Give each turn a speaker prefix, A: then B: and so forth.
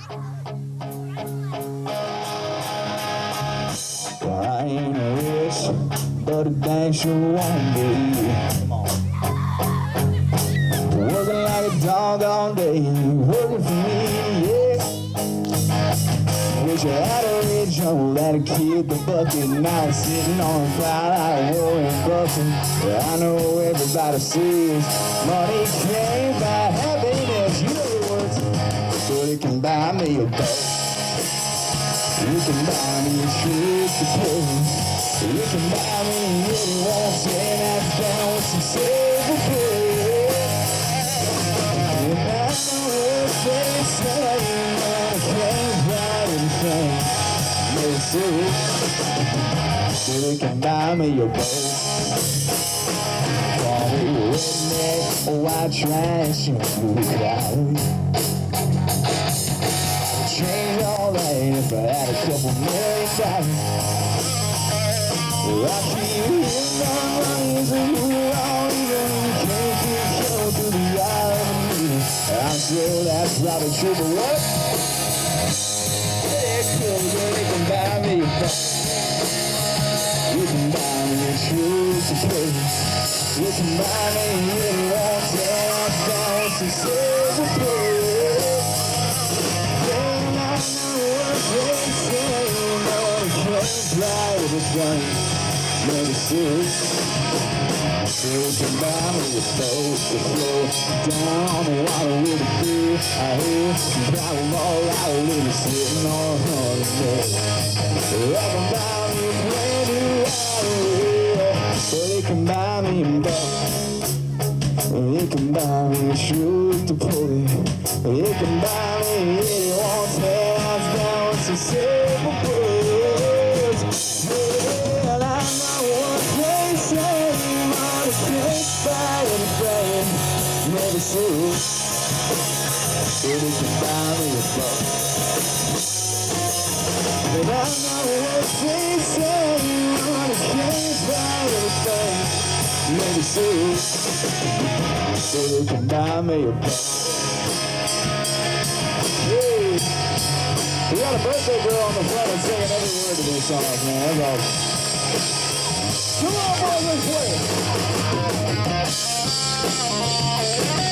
A: Well, I ain't rich, but it dang sure won't be. Working like a dog all day, working for me, yeah. Wish I had a rich uncle that'd killed the bucket. Now I'm sitting on a cloud like Warren Buffett. I know everybody says money can't buy happiness. You know it works, but it can buy me a boat. You can buy me a trip to Paris. You can buy me a really warm tan out down with some silver bullet. And I know what they say, I can't buy anything. No serious, but it can buy me a boat. Call me redneck or white trash and blue cloud. Change all that if I had a couple $1,000,000. Well, I keep hitting on money, so you're all even. You can't get close to the eye of the needle. I'm sure that's probably true, but what? It's cool, girl, you can buy me a boat. You can buy me a shoes to play. You can buy me a really warm tan down with some silver bullet. Fly with a gun, never serious. So you can buy me a boat to float down on the water with a beer. I hear you drive them all out, little sitting on a holiday. I can buy me a brand new auto, so they can buy me a boat. You can buy me a shoes to pull it. You can buy me a really warm tails down with some silver bullets. Well, I know what they say, money can't buy anything. Never see, but you can buy me a boat. But I know what they say, money can't buy anything. Never see, so you can buy me a boat. Yeah. We got a birthday girl on the front and singing every word to these songs, man. That's awesome. Come on, boys, let's play it.